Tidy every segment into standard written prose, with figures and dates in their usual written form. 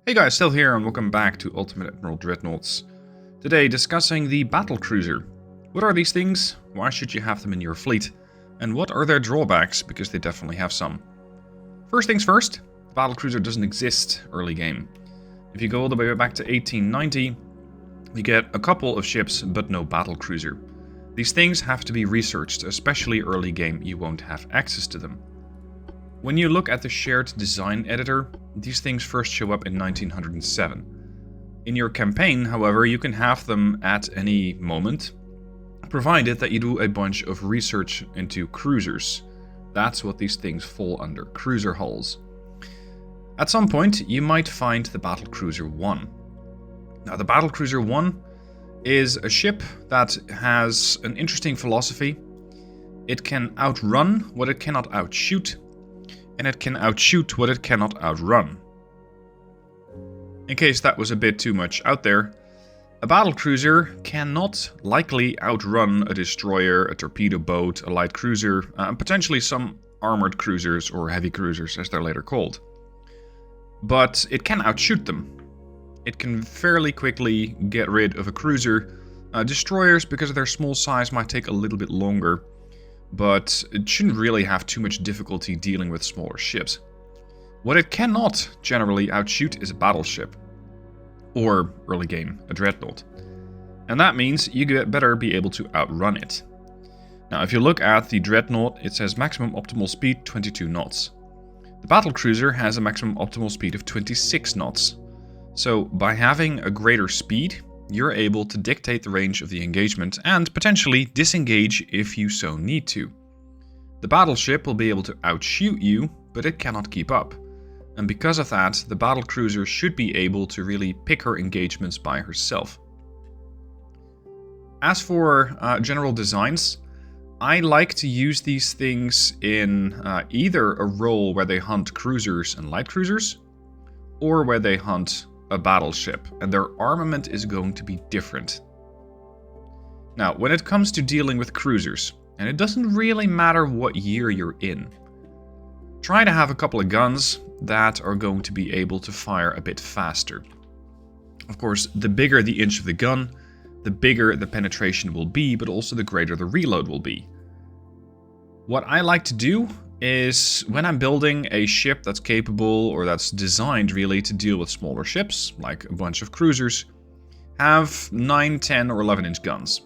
Hey guys, still here and welcome back to Ultimate Admiral Dreadnoughts. Today discussing the Battlecruiser. What are these things? Why should you have them in your fleet? And what are their drawbacks? Because they definitely have some. First things first, the Battlecruiser doesn't exist early game. If you go all the way back to 1890, you get a couple of ships but no Battlecruiser. These things have to be researched, especially early game you won't have access to them. When you look at the shared design editor, these things first show up in 1907. In your campaign, however, you can have them at any moment, provided that you do a bunch of research into cruisers. That's what these things fall under, cruiser hulls. At some point, you might find the Battlecruiser 1. Now, the Battlecruiser 1 is a ship that has an interesting philosophy. It can outrun what it cannot outshoot, and it can outshoot what it cannot outrun. In case that was a bit too much out there, a battlecruiser cannot likely outrun a destroyer, a torpedo boat, a light cruiser, and potentially some armored cruisers or heavy cruisers as they're later called. But it can outshoot them. It can fairly quickly get rid of a cruiser. Destroyers, because of their small size, might take a little bit longer, but it shouldn't really have too much difficulty dealing with smaller ships. What it cannot generally outshoot is a battleship, or early game, a dreadnought. And that means you better be able to outrun it. Now, if you look at the dreadnought, it says maximum optimal speed 22 knots. The battlecruiser has a maximum optimal speed of 26 knots. So by having a greater speed, you're able to dictate the range of the engagement and potentially disengage if you so need to. The battleship will be able to outshoot you, but it cannot keep up. And because of that, the battlecruiser should be able to really pick her engagements by herself. As for general designs, I like to use these things in either a role where they hunt cruisers and light cruisers, or where they hunt a battleship, and their armament is going to be different. Now, when it comes to dealing with cruisers, and it doesn't really matter what year you're in, try to have a couple of guns that are going to be able to fire a bit faster. Of course, the bigger the inch of the gun, the bigger the penetration will be, but also the greater the reload will be. What I like to do is, when I'm building a ship that's capable or that's designed really to deal with smaller ships, like a bunch of cruisers, have 9, 10 or 11 inch guns.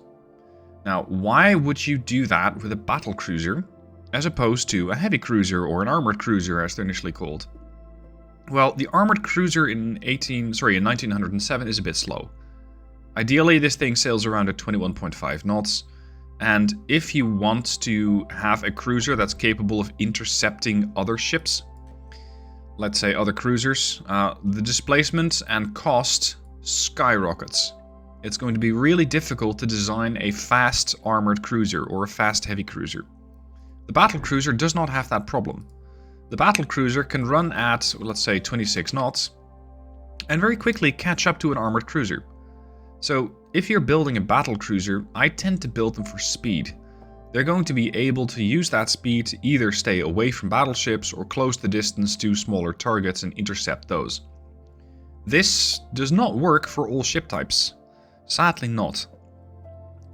Now, why would you do that with a battlecruiser as opposed to a heavy cruiser or an armored cruiser as they're initially called? Well, the armored cruiser in 1907 is a bit slow. Ideally, this thing sails around at 21.5 knots. And if you want to have a cruiser that's capable of intercepting other ships, let's say other cruisers, the displacement and cost skyrockets. It's going to be really difficult to design a fast armored cruiser or a fast heavy cruiser. The battlecruiser does not have that problem. The battlecruiser can run at, let's say, 26 knots and very quickly catch up to an armored cruiser. So, if you're building a battlecruiser, I tend to build them for speed. They're going to be able to use that speed to either stay away from battleships or close the distance to smaller targets and intercept those. This does not work for all ship types. Sadly not.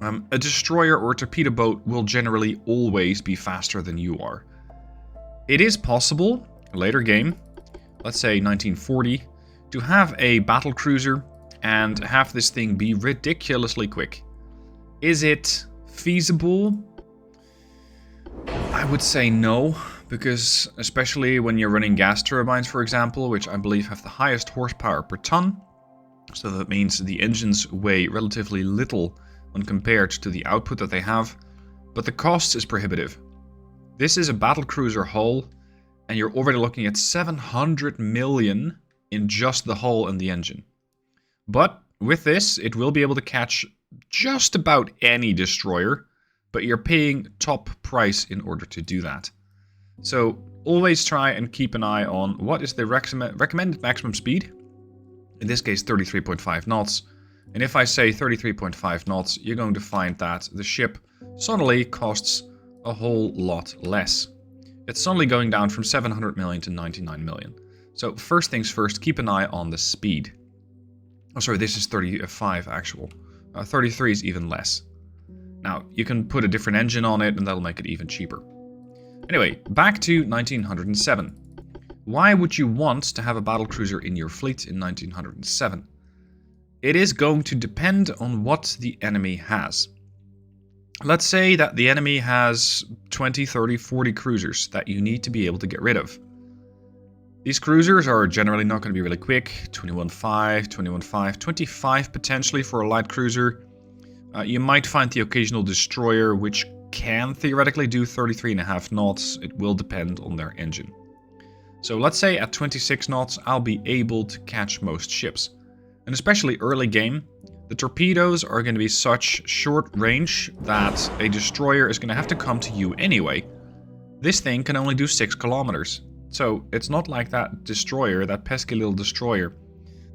A destroyer or a torpedo boat will generally always be faster than you are. It is possible, a later game, let's say 1940, to have a battlecruiser and have this thing be ridiculously quick. Is it feasible? I would say no, because especially when you're running gas turbines, for example, which I believe have the highest horsepower per ton, so that means the engines weigh relatively little when compared to the output that they have, but the cost is prohibitive. This is a battlecruiser hull, and you're already looking at 700 million in just the hull and the engine. But with this, it will be able to catch just about any destroyer, but you're paying top price in order to do that. So always try and keep an eye on what is the recommended maximum speed. In this case, 33.5 knots. And if I say 33.5 knots, you're going to find that the ship suddenly costs a whole lot less. It's suddenly going down from 700 million to 99 million. So first things first, keep an eye on the speed. Oh, sorry, this is 35 actual. 33 is even less. Now, you can put a different engine on it and that'll make it even cheaper. Anyway, back to 1907. Why would you want to have a battlecruiser in your fleet in 1907? It is going to depend on what the enemy has. Let's say that the enemy has 20, 30, 40 cruisers that you need to be able to get rid of. These cruisers are generally not going to be really quick. 21.5, 21.5, 25 potentially for a light cruiser. You might find the occasional destroyer which can theoretically do 33.5 knots. It will depend on their engine. So let's say at 26 knots I'll be able to catch most ships. And especially early game, the torpedoes are going to be such short range that a destroyer is going to have to come to you anyway. This thing can only do 6 kilometers. So it's not like that destroyer, that pesky little destroyer,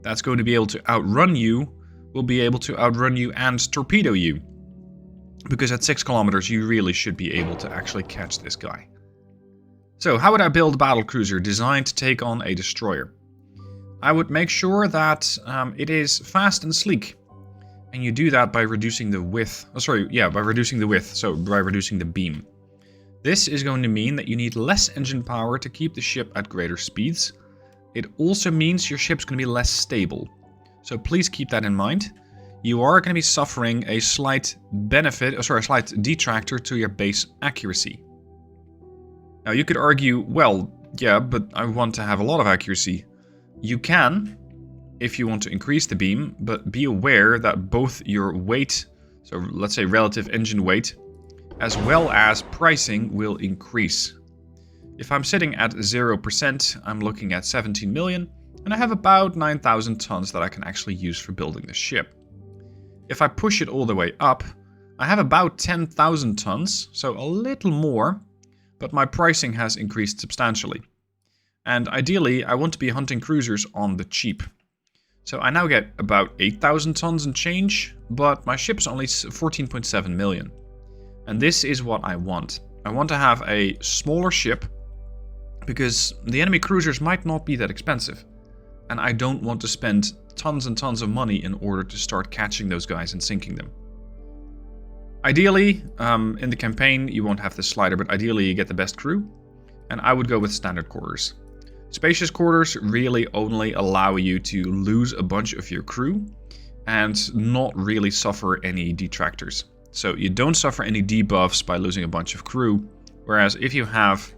that's going to be able to outrun you, will be able to outrun you and torpedo you. Because at 6 kilometers you really should be able to actually catch this guy. So how would I build a battlecruiser designed to take on a destroyer? I would make sure that it is fast and sleek. And you do that by reducing the width. By reducing the width, so by reducing the beam. This is going to mean that you need less engine power to keep the ship at greater speeds. It also means your ship's going to be less stable. So please keep that in mind. You are going to be suffering a slight slight detractor to your base accuracy. Now you could argue, well, yeah, but I want to have a lot of accuracy. You can, if you want to increase the beam, but be aware that both your weight, so let's say relative engine weight, as well as pricing will increase. If I'm sitting at 0%, I'm looking at 17 million, and I have about 9,000 tons that I can actually use for building the ship. If I push it all the way up, I have about 10,000 tons, so a little more, but my pricing has increased substantially. And ideally, I want to be hunting cruisers on the cheap. So I now get about 8,000 tons and change, but my ship's only 14.7 million. And this is what I want. I want to have a smaller ship because the enemy cruisers might not be that expensive. And I don't want to spend tons and tons of money in order to start catching those guys and sinking them. Ideally, in the campaign, you won't have this slider, but ideally you get the best crew. And I would go with standard quarters. Spacious quarters really only allow you to lose a bunch of your crew and not really suffer any detractors. So you don't suffer any debuffs by losing a bunch of crew, whereas if you have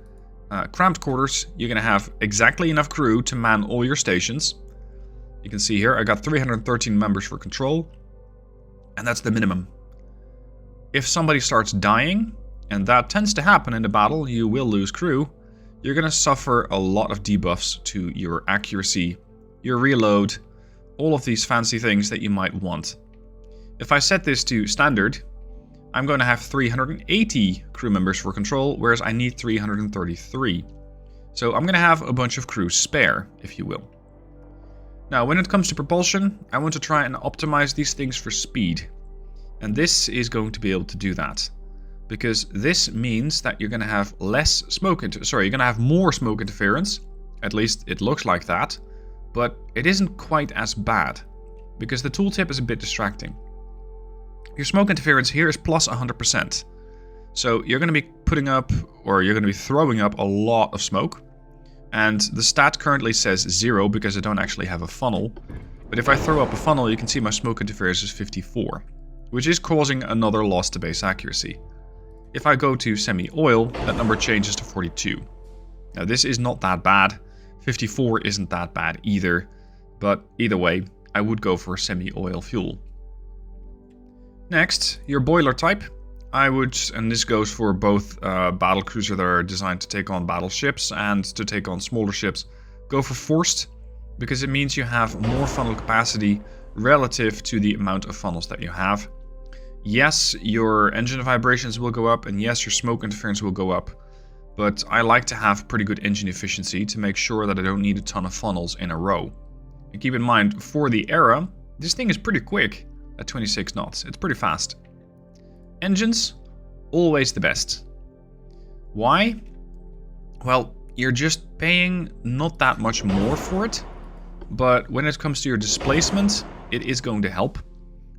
cramped quarters, you're going to have exactly enough crew to man all your stations. You can see here I got 313 members for control, and that's the minimum. If somebody starts dying, and that tends to happen in the battle, you will lose crew, you're going to suffer a lot of debuffs to your accuracy, your reload, all of these fancy things that you might want. If I set this to standard, I'm going to have 380 crew members for control, whereas I need 333. So I'm going to have a bunch of crew spare, if you will. Now, when it comes to propulsion, I want to try and optimize these things for speed. And this is going to be able to do that. Because this means that you're going to have you're going to have more smoke interference. At least it looks like that. But it isn't quite as bad. Because the tooltip is a bit distracting. Your smoke interference here is plus 100%. So you're going to be throwing up a lot of smoke. And the stat currently says 0 because I don't actually have a funnel. But if I throw up a funnel, you can see my smoke interference is 54. Which is causing another loss to base accuracy. If I go to semi-oil, that number changes to 42. Now this is not that bad. 54 isn't that bad either. But either way, I would go for semi-oil fuel. Next, your boiler type. I would, and this goes for both battlecruisers that are designed to take on battleships and to take on smaller ships, go for forced, because it means you have more funnel capacity relative to the amount of funnels that you have. Yes, your engine vibrations will go up, and yes, your smoke interference will go up, but I like to have pretty good engine efficiency to make sure that I don't need a ton of funnels in a row. And keep in mind, for the era, this thing is pretty quick at 26 knots. It's pretty fast. Engines, always the best. Why? Well, you're just paying not that much more for it. But when it comes to your displacement, it is going to help.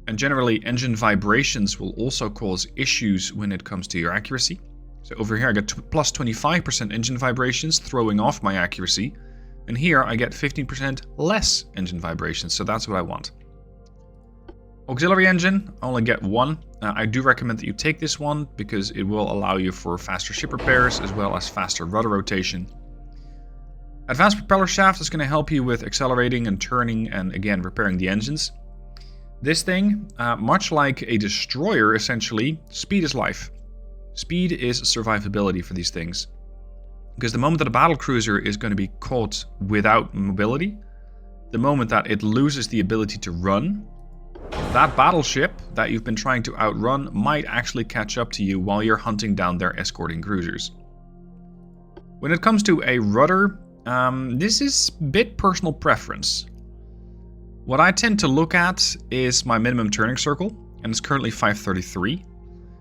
And generally, engine vibrations will also cause issues when it comes to your accuracy. So over here I get plus 25% engine vibrations, throwing off my accuracy. And here I get 15% less engine vibrations, so that's what I want. Auxiliary engine, I only get one. I do recommend that you take this one, because it will allow you for faster ship repairs, as well as faster rudder rotation. Advanced propeller shaft is going to help you with accelerating and turning, and again, repairing the engines. This thing, much like a destroyer, essentially, speed is life. Speed is survivability for these things. Because the moment that a battlecruiser is going to be caught without mobility, the moment that it loses the ability to run, that battleship that you've been trying to outrun might actually catch up to you while you're hunting down their escorting cruisers. When it comes to a rudder, this is a bit personal preference. What I tend to look at is my minimum turning circle, and it's currently 533.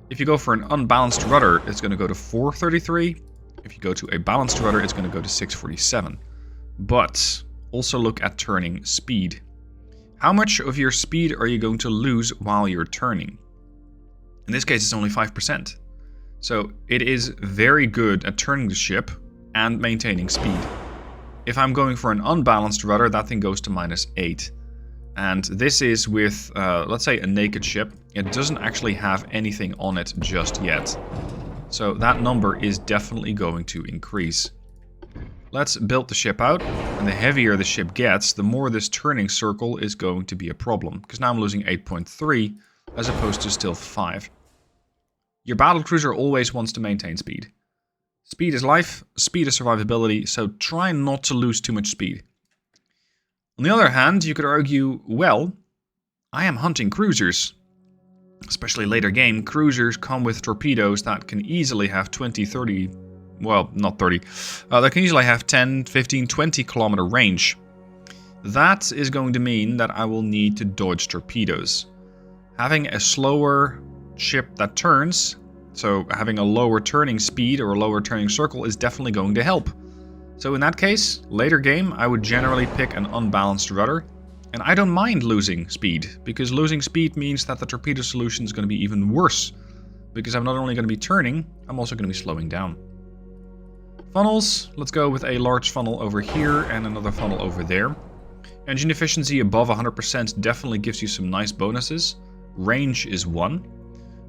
If you go for an unbalanced rudder, it's going to go to 433. If you go to a balanced rudder, it's going to go to 647. But also look at turning speed. How much of your speed are you going to lose while you're turning? In this case, it's only 5%. So it is very good at turning the ship and maintaining speed. If I'm going for an unbalanced rudder, that thing goes to -8. And this is with, let's say, a naked ship. It doesn't actually have anything on it just yet. So that number is definitely going to increase. Let's build the ship out, and the heavier the ship gets, the more this turning circle is going to be a problem. Because now I'm losing 8.3 as opposed to still 5. Your battlecruiser always wants to maintain speed. Speed is life, speed is survivability, so try not to lose too much speed. On the other hand, you could argue, well, I am hunting cruisers. Especially later game, cruisers come with torpedoes that can easily have 20, 30, well, not 30, that can easily have 10, 15, 20 kilometer range. That is going to mean that I will need to dodge torpedoes. Having a slower ship that turns, so having a lower turning speed or a lower turning circle, is definitely going to help. So in that case, later game, I would generally pick an unbalanced rudder. And I don't mind losing speed, because losing speed means that the torpedo solution is going to be even worse. Because I'm not only going to be turning, I'm also going to be slowing down. Funnels, let's go with a large funnel over here and another funnel over there. Engine efficiency above 100% definitely gives you some nice bonuses. Range is 1,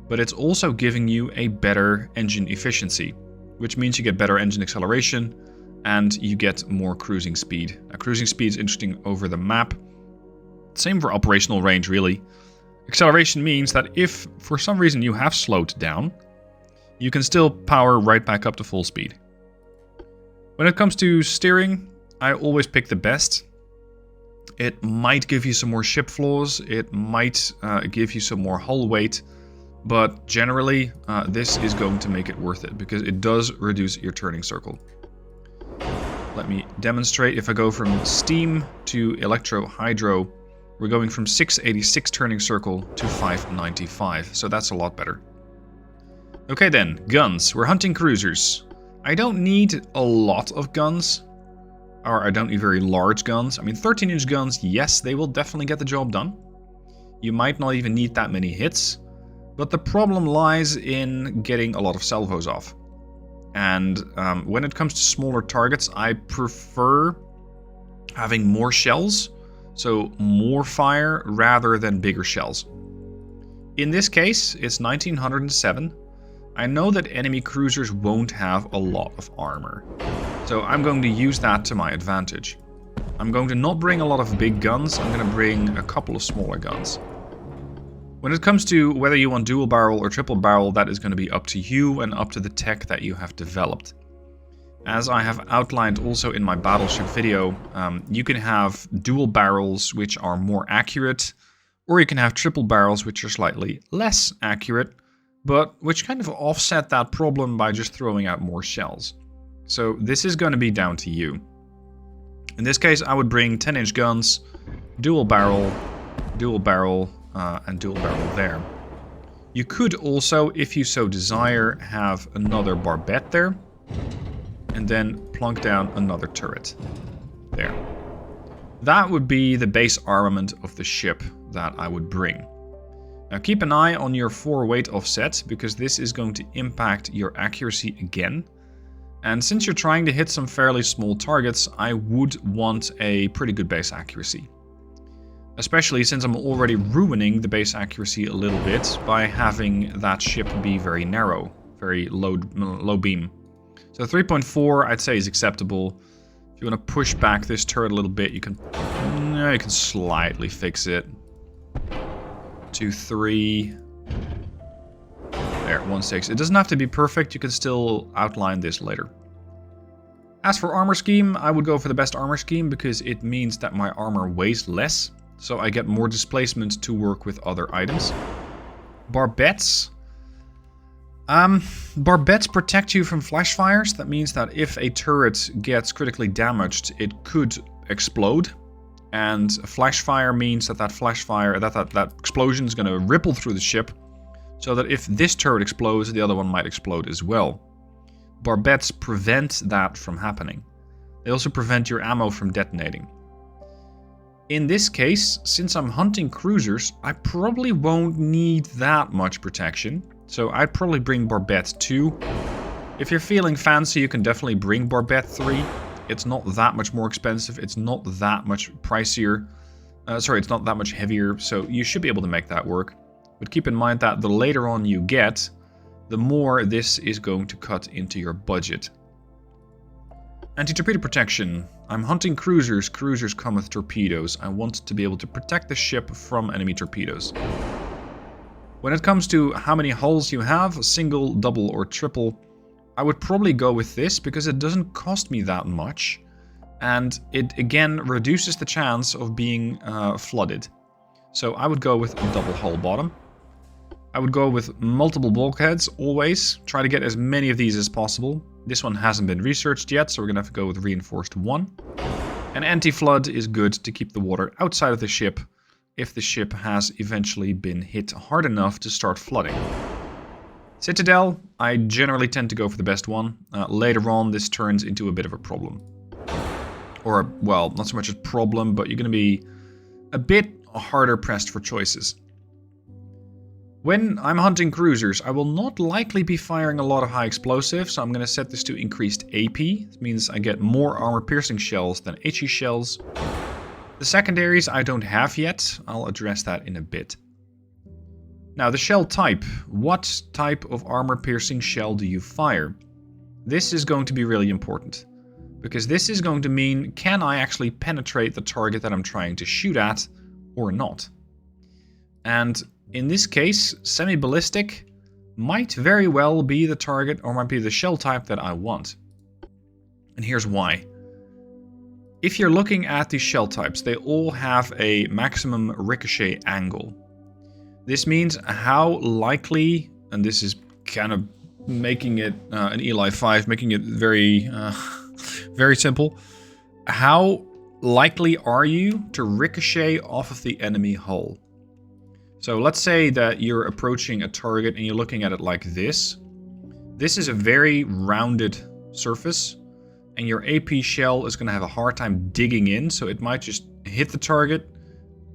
but it's also giving you a better engine efficiency, which means you get better engine acceleration and you get more cruising speed. Now, cruising speed is interesting over the map. Same for operational range, really. Acceleration means that if, for some reason, you have slowed down, you can still power right back up to full speed. When it comes to steering, I always pick the best. It might give you some more ship flaws, it might give you some more hull weight, but generally, this is going to make it worth it, because it does reduce your turning circle. Let me demonstrate. If I go from steam to electro-hydro, we're going from 686 turning circle to 595, so that's a lot better. Okay then, guns. We're hunting cruisers. I don't need a lot of guns, or I don't need very large guns. I mean, 13-inch guns, yes, they will definitely get the job done. You might not even need that many hits, but the problem lies in getting a lot of salvos off. And when it comes to smaller targets, I prefer having more shells. So more fire rather than bigger shells. In this case, it's 1907. I know that enemy cruisers won't have a lot of armor. So I'm going to use that to my advantage. I'm going to not bring a lot of big guns, I'm going to bring a couple of smaller guns. When it comes to whether you want dual barrel or triple barrel, that is going to be up to you and up to the tech that you have developed. As I have outlined also in my battleship video, you can have dual barrels which are more accurate, or you can have triple barrels which are slightly less accurate, but which kind of offset that problem by just throwing out more shells. So this is going to be down to you. In this case, I would bring 10-inch guns, dual barrel, and dual barrel there. You could also, if you so desire, have another barbette there. and then plunk down another turret. There. That would be the base armament of the ship that I would bring. Now keep an eye on your 4 weight offset, because this is going to impact your accuracy again. And since you're trying to hit some fairly small targets, I would want a pretty good base accuracy. Especially since I'm already ruining the base accuracy a little bit by having that ship be very narrow, very low beam. So 3.4 I'd say is acceptable. If you want to push back this turret a little bit, you can slightly fix it. 2, 3. There, 1.6. It doesn't have to be perfect, you can still outline this later. As for armor scheme, I would go for the best armor scheme because it means that my armor weighs less, so I get more displacement to work with other items. Barbettes. Barbettes protect you from flash fires. That means that if a turret gets critically damaged, it could explode. And a flash fire means that that explosion is going to ripple through the ship, so that if this turret explodes, the other one might explode as well. Barbettes prevent that from happening. They also prevent your ammo from detonating. In this case, since I'm hunting cruisers, I probably won't need that much protection, so I'd probably bring Barbette 2. If you're feeling fancy, you can definitely bring Barbette 3. It's not that much more expensive, it's not that much pricier. It's not that much heavier, so you should be able to make that work. But keep in mind that the later on you get, the more this is going to cut into your budget. Anti-torpedo protection. I'm hunting cruisers. Cruisers come with torpedoes. I want to be able to protect the ship from enemy torpedoes. When it comes to how many hulls you have, single, double, or triple, I would probably go with this because it doesn't cost me that much. And it again reduces the chance of being flooded. So I would go with a double hull bottom. I would go with multiple bulkheads, always. Try to get as many of these as possible. This one hasn't been researched yet, so we're going to have to go with reinforced 1. And anti-flood is good to keep the water outside of the ship if the ship has eventually been hit hard enough to start flooding. Citadel, I generally tend to go for the best one. Later on, this turns into a bit of a problem. Or, well, not so much a problem, but you're going to be a bit harder pressed for choices. When I'm hunting cruisers, I will not likely be firing a lot of high explosives, so I'm going to set this to increased AP. This means I get more armor-piercing shells than HE shells. The secondaries I don't have yet. I'll address that in a bit. Now, the shell type. What type of armor-piercing shell do you fire? This is going to be really important, because this is going to mean, can I actually penetrate the target that I'm trying to shoot at, or not? And in this case, semi-ballistic might very well be the target, or might be the shell type that I want. And here's why. If you're looking at these shell types, they all have a maximum ricochet angle. This means how likely, and this is kind of making it an Eli 5, making it very, very simple. How likely are you to ricochet off of the enemy hull? So let's say that you're approaching a target and you're looking at it like this. This is a very rounded surface, and your AP shell is going to have a hard time digging in, so it might just hit the target.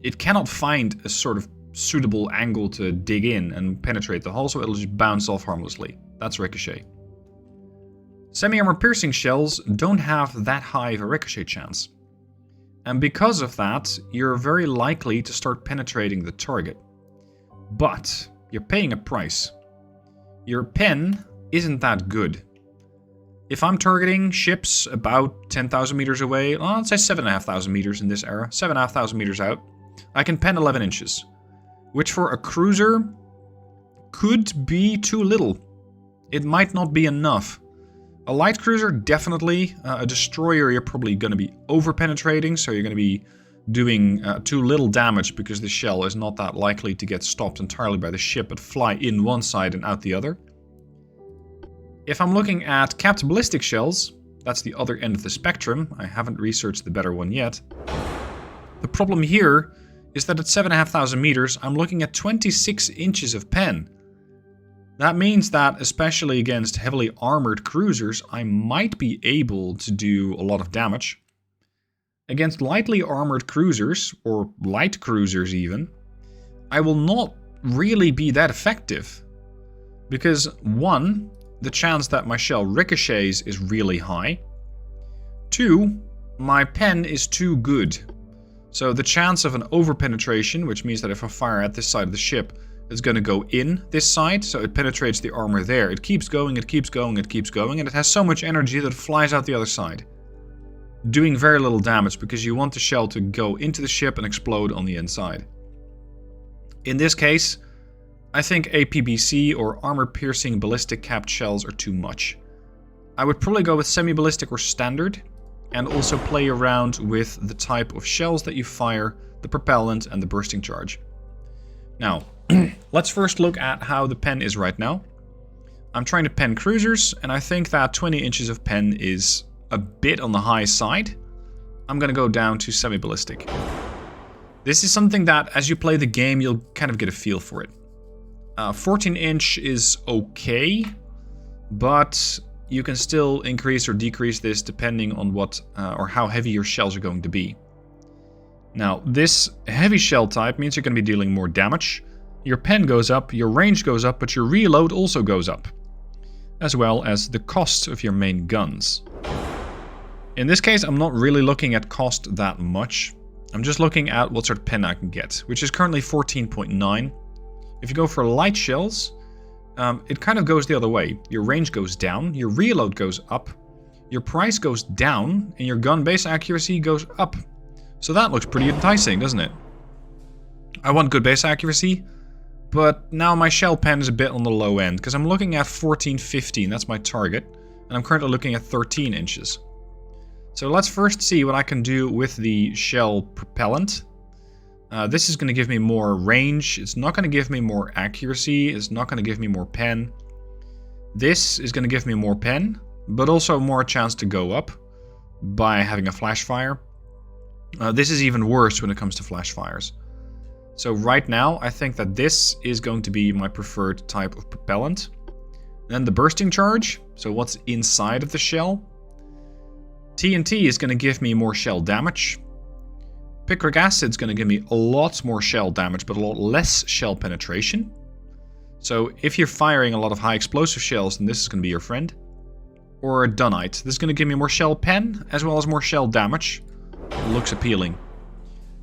It cannot find a sort of suitable angle to dig in and penetrate the hull, so it'll just bounce off harmlessly. That's ricochet. Semi-armor piercing shells don't have that high of a ricochet chance. And because of that, you're very likely to start penetrating the target. But you're paying a price. Your pen isn't that good. If I'm targeting ships about 10,000 meters away, well, let's say 7,500 meters in this era, 7,500 meters out, I can pen 11 inches. Which for a cruiser could be too little. It might not be enough. A light cruiser, definitely. A destroyer, you're probably going to be over-penetrating, so you're going to be doing too little damage because the shell is not that likely to get stopped entirely by the ship, but fly in one side and out the other. If I'm looking at capped ballistic shells, that's the other end of the spectrum. I haven't researched the better one yet. The problem here is that at 7,500 meters, I'm looking at 26 inches of pen. That means that, especially against heavily armored cruisers, I might be able to do a lot of damage. Against lightly armored cruisers, or light cruisers even, I will not really be that effective. Because 1, the chance that my shell ricochets is really high. 2, my pen is too good. So the chance of an over-penetration, which means that if I fire at this side of the ship, it's going to go in this side, so it penetrates the armor there. It keeps going, it keeps going, it keeps going, and it has so much energy that it flies out the other side. Doing very little damage, because you want the shell to go into the ship and explode on the inside. In this case, I think APBC or armor-piercing ballistic capped shells are too much. I would probably go with semi-ballistic or standard, and also play around with the type of shells that you fire, the propellant and the bursting charge. Now, let's first look at how the pen is right now. I'm trying to pen cruisers, and I think that 20 inches of pen is a bit on the high side. I'm gonna go down to semi-ballistic. This is something that, as you play the game, you'll kind of get a feel for it. 14 inch is okay, but you can still increase or decrease this depending on what or how heavy your shells are going to be. Now, this heavy shell type means you're going to be dealing more damage. Your pen goes up, your range goes up, but your reload also goes up, as well as the cost of your main guns. In this case, I'm not really looking at cost that much. I'm just looking at what sort of pen I can get, which is currently 14.9. If you go for light shells, it kind of goes the other way. Your range goes down, your reload goes up, your price goes down, and your gun base accuracy goes up. So that looks pretty enticing, doesn't it? I want good base accuracy, but now my shell pen is a bit on the low end, because I'm looking at 14, 15, that's my target, and I'm currently looking at 13 inches. So let's first see what I can do with the shell propellant. This is going to give me more range, it's not going to give me more accuracy, it's not going to give me more pen. This is going to give me more pen, but also more chance to go up by having a flash fire. This is even worse when it comes to flash fires. So right now, I think that this is going to be my preferred type of propellant. Then the bursting charge, so what's inside of the shell. TNT is going to give me more shell damage. Picric acid is going to give me a lot more shell damage, but a lot less shell penetration. So if you're firing a lot of high explosive shells, then this is going to be your friend. Or Dunite. This is going to give me more shell pen, as well as more shell damage. Looks appealing.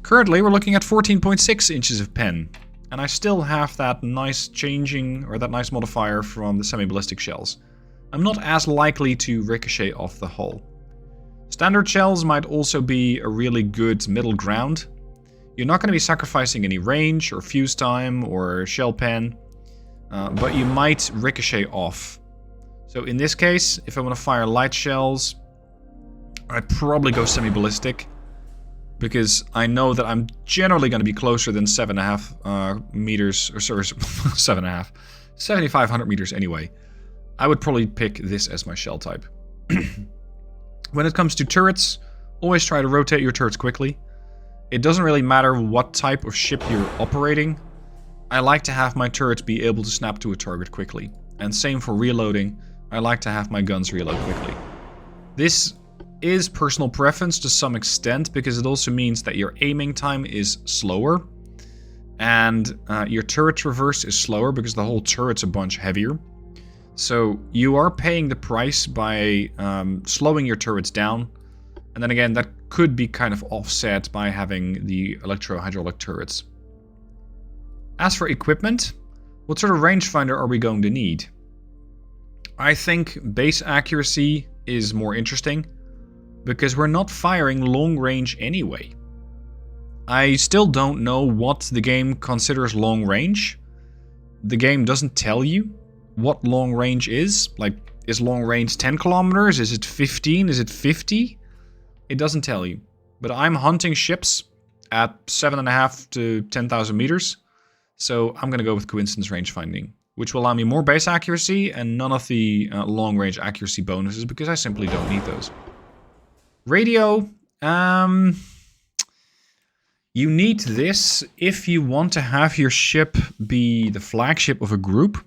Currently, we're looking at 14.6 inches of pen. And I still have that nice changing, or that nice modifier from the semi-ballistic shells. I'm not as likely to ricochet off the hull. Standard shells might also be a really good middle ground. You're not going to be sacrificing any range, or fuse time, or shell pen. But you might ricochet off. So in this case, if I want to fire light shells, I'd probably go semi-ballistic. Because I know that I'm generally going to be closer than 7.5 meters, or sorry, 7.5, 7,500 meters anyway. I would probably pick this as my shell type. When it comes to turrets, always try to rotate your turrets quickly. It doesn't really matter what type of ship you're operating. I like to have my turrets be able to snap to a target quickly. And same for reloading, I like to have my guns reload quickly. This is personal preference to some extent, because it also means that your aiming time is slower. And your turret traverse is slower, because the whole turret's a bunch heavier. So you are paying the price by slowing your turrets down. And then again, that could be kind of offset by having the electro-hydraulic turrets. As for equipment, what sort of rangefinder are we going to need? I think base accuracy is more interesting, because we're not firing long range anyway. I still don't know what the game considers long range. The game doesn't tell you what long range is. Like, is long range 10 kilometers? Is it 15? Is it 50? It doesn't tell you. But I'm hunting ships at 7.5 to 10,000 meters. So I'm going to go with coincidence range finding, which will allow me more base accuracy and none of the long range accuracy bonuses, because I simply don't need those. Radio, you need this if you want to have your ship be the flagship of a group.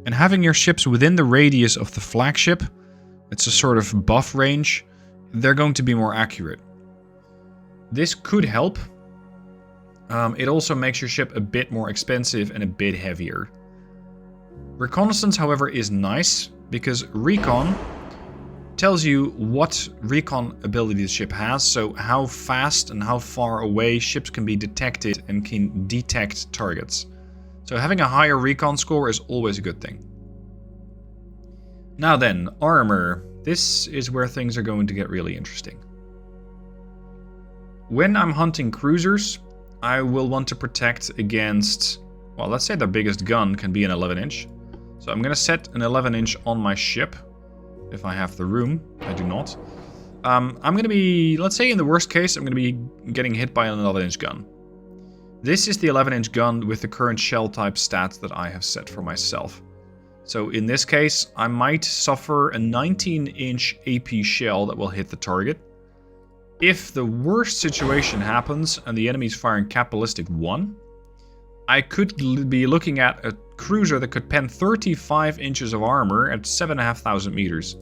And having your ships within the radius of the flagship, it's a sort of buff range, they're going to be more accurate. This could help. It also makes your ship a bit more expensive and a bit heavier. Reconnaissance, however, is nice, because recon tells you what recon ability the ship has, so how fast and how far away ships can be detected and can detect targets. So having a higher recon score is always a good thing. Now then, armor. This is where things are going to get really interesting. When I'm hunting cruisers, I will want to protect against, well, let's say the biggest gun can be an 11-inch. So I'm going to set an 11-inch on my ship, if I have the room. I do not. I'm going to be, let's say in the worst case, I'm going to be getting hit by an 11-inch gun. This is the 11-inch gun with the current shell type stats that I have set for myself. So in this case, I might suffer a 19-inch AP shell that will hit the target. If the worst situation happens and the enemy's firing Cap Ballistic 1, I could be looking at a cruiser that could pen 35 inches of armor at 7,500 meters.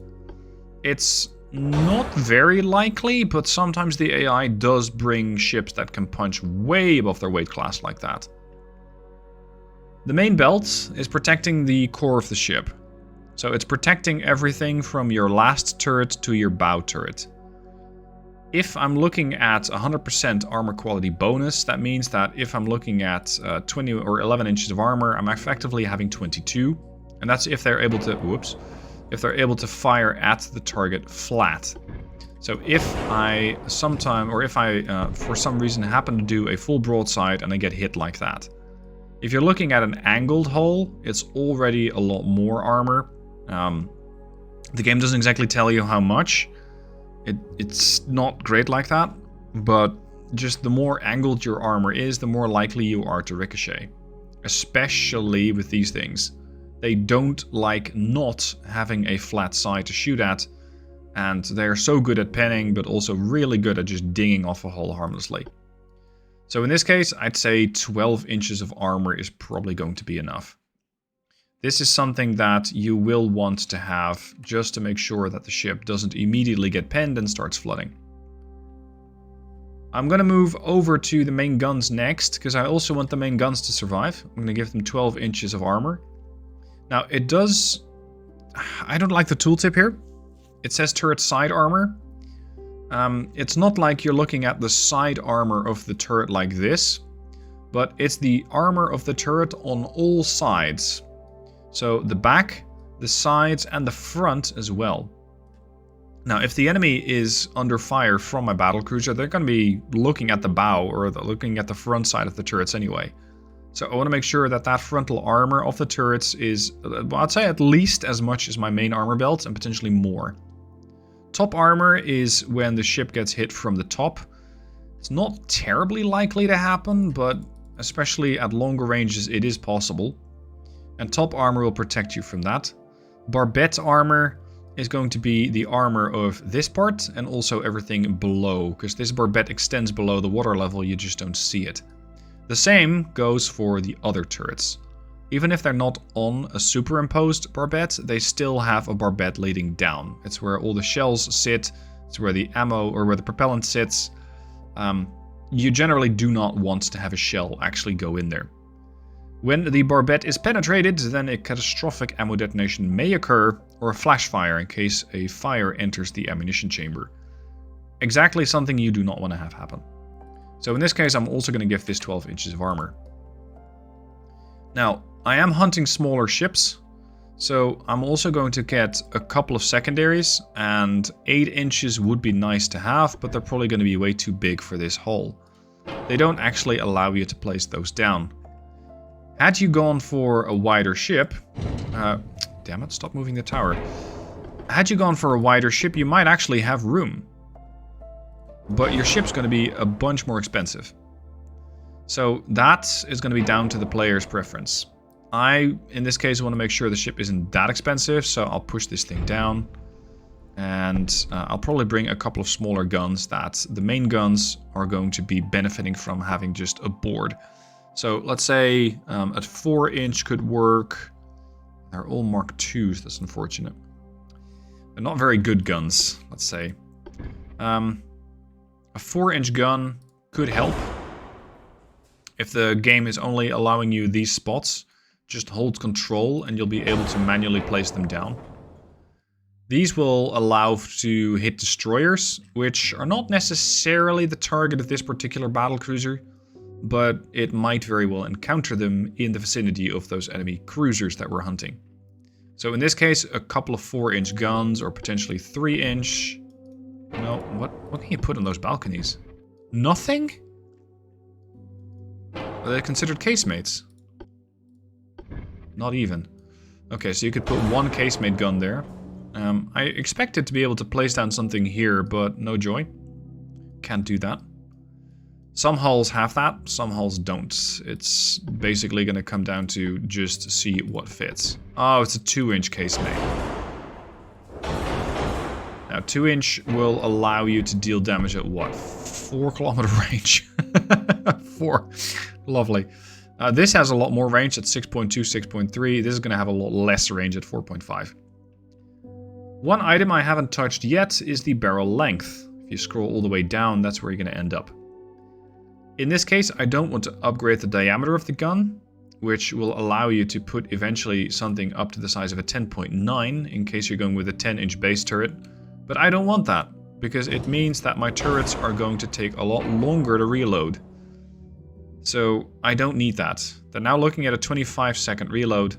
It's not very likely, but sometimes the AI does bring ships that can punch way above their weight class like that. The main belt is protecting the core of the ship. So it's protecting everything from your last turret to your bow turret. If I'm looking at 100% armor quality bonus, that means that if I'm looking at 20 or 11 inches of armor, I'm effectively having 22. And that's if they're able to, if they're able to fire at the target flat. So if I for some reason happen to do a full broadside and I get hit like that. If you're looking at an angled hull, it's already a lot more armor. The game doesn't exactly tell you how much. It's not great like that, but just the more angled your armor is, the more likely you are to ricochet. Especially with these things. They don't like not having a flat side to shoot at, and they're so good at penning, but also really good at just dinging off a hull harmlessly. So in this case, I'd say 12 inches of armor is probably going to be enough. This is something that you will want to have just to make sure that the ship doesn't immediately get penned and starts flooding. I'm going to move over to the main guns next, because I also want the main guns to survive. I'm going to give them 12 inches of armor. Now, it does... I don't like the tooltip here. It says turret side armor. It's not like you're looking at the side armor of the turret like this, but it's the armor of the turret on all sides. So the back, the sides, and the front as well. Now, if the enemy is under fire from my battlecruiser, they're going to be looking at the bow or looking at the front side of the turrets anyway. So I want to make sure that that frontal armor of the turrets is, well, I'd say at least as much as my main armor belt and potentially more. Top armor is when the ship gets hit from the top. It's not terribly likely to happen, but especially at longer ranges it is possible. And top armor will protect you from that. Barbette armor is going to be the armor of this part and also everything below, because this barbette extends below the water level, you just don't see it. The same goes for the other turrets. Even if they're not on a superimposed barbette, they still have a barbette leading down. It's where all the shells sit, it's where the ammo or where the propellant sits. You generally do not want to have a shell actually go in there. When the barbette is penetrated, then a catastrophic ammo detonation may occur, or a flash fire in case a fire enters the ammunition chamber. Exactly something you do not want to have happen. So in this case, I'm also going to give this 12 inches of armor. Now, I am hunting smaller ships, so I'm also going to get a couple of secondaries, and 8 inches would be nice to have, but they're probably going to be way too big for this hull. They don't actually allow you to place those down. Had you gone for a wider ship... damn it, stop moving the tower. Had you gone for a wider ship, you might actually have room. But your ship's going to be a bunch more expensive. So that is going to be down to the player's preference. I, in this case, want to make sure the ship isn't that expensive, so I'll push this thing down. And I'll probably bring a couple of smaller guns that the main guns are going to be benefiting from having just a board. So let's say a 4-inch could work. They're all Mark IIs, that's unfortunate. They're not very good guns, let's say. A 4-inch gun could help. If the game is only allowing you these spots, just hold control and you'll be able to manually place them down. These will allow to hit destroyers, which are not necessarily the target of this particular battlecruiser, but it might very well encounter them in the vicinity of those enemy cruisers that we're hunting. So in this case, a couple of 4-inch guns or potentially 3-inch. No, what can you put on those balconies? Nothing? Are they considered casemates? Not even. Okay, so you could put one casemate gun there. I expected to be able to place down something here, but no joy. Can't do that. Some hulls have that, some hulls don't. It's basically going to come down to just see what fits. Oh, it's a 2-inch casemate. Now, 2-inch will allow you to deal damage at what? 4-kilometer range. 4. Lovely. This has a lot more range at 6.2, 6.3. This is going to have a lot less range at 4.5. One item I haven't touched yet is the barrel length. If you scroll all the way down, that's where you're going to end up. In this case, I don't want to upgrade the diameter of the gun, which will allow you to put eventually something up to the size of a 10.9 in case you're going with a 10-inch base turret. But I don't want that, because it means that my turrets are going to take a lot longer to reload. So I don't need that. They're now looking at a 25-second reload.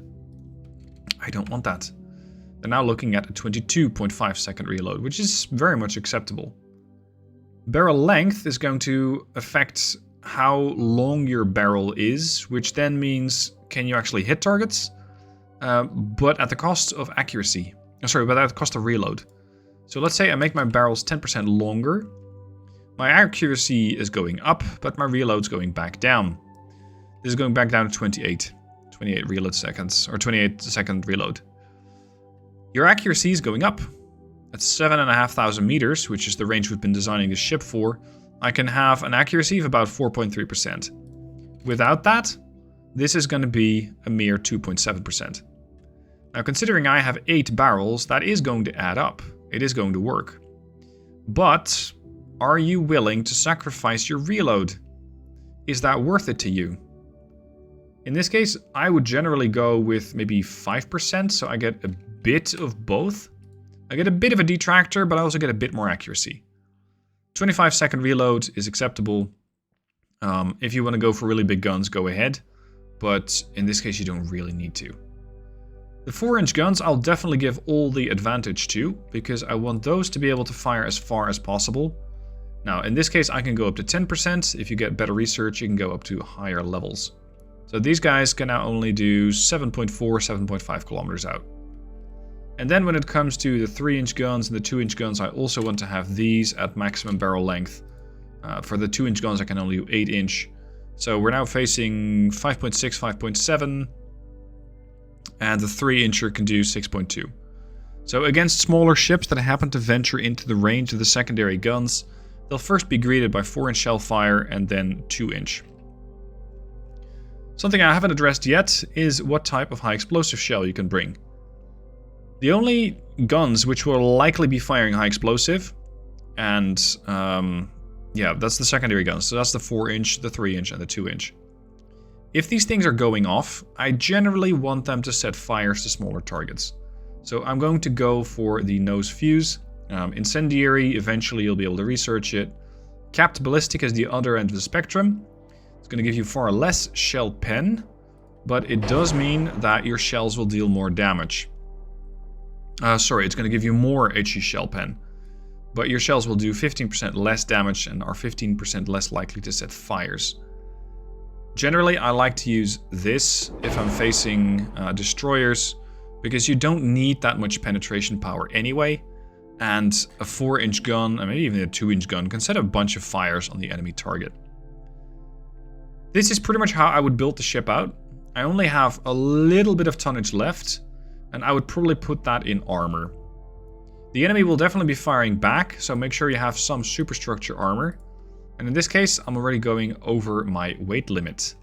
I don't want that. They're now looking at a 22.5-second reload, which is very much acceptable. Barrel length is going to affect how long your barrel is, which then means can you actually hit targets, but at the cost of accuracy. Sorry, but at the cost of reload. So let's say I make my barrels 10% longer. My accuracy is going up, but my reload's going back down. This is going back down to 28 reload seconds, or 28-second reload. Your accuracy is going up. At 7,500 meters, which is the range we've been designing the ship for, I can have an accuracy of about 4.3%. Without that, this is going to be a mere 2.7%. Now, considering I have 8 barrels, that is going to add up. It is going to work. But are you willing to sacrifice your reload? Is that worth it to you? In this case, I would generally go with maybe 5%, so I get a bit of both. I get a bit of a detractor, but I also get a bit more accuracy. 25-second reload is acceptable. If you want to go for really big guns, go ahead. But in this case, you don't really need to. The 4-inch guns, I'll definitely give all the advantage to, because I want those to be able to fire as far as possible. Now, in this case, I can go up to 10%. If you get better research, you can go up to higher levels. So these guys can now only do 7.4, 7.5 kilometers out. And then when it comes to the 3-inch guns and the 2-inch guns, I also want to have these at maximum barrel length. For the 2-inch guns, I can only do 8-inch. So we're now facing 5.6, 5.7. And the 3-incher can do 6.2. So against smaller ships that happen to venture into the range of the secondary guns, they'll first be greeted by 4-inch shell fire and then 2-inch. Something I haven't addressed yet is what type of high explosive shell you can bring. The only guns which will likely be firing high explosive, and yeah, that's the secondary guns. So that's the 4-inch, the 3-inch, and the 2-inch. If these things are going off, I generally want them to set fires to smaller targets. So I'm going to go for the nose fuse. Incendiary, eventually you'll be able to research it. Capped ballistic is the other end of the spectrum. It's going to give you far less shell pen, but it does mean that your shells will deal more damage. Sorry, it's going to give you more HE shell pen, but your shells will do 15% less damage and are 15% less likely to set fires. Generally, I like to use this if I'm facing destroyers, because you don't need that much penetration power anyway, and a 4-inch gun, and maybe even a 2-inch gun, can set a bunch of fires on the enemy target. This is pretty much how I would build the ship out. I only have a little bit of tonnage left, and I would probably put that in armor. The enemy will definitely be firing back, so make sure you have some superstructure armor. And in this case, I'm already going over my weight limit.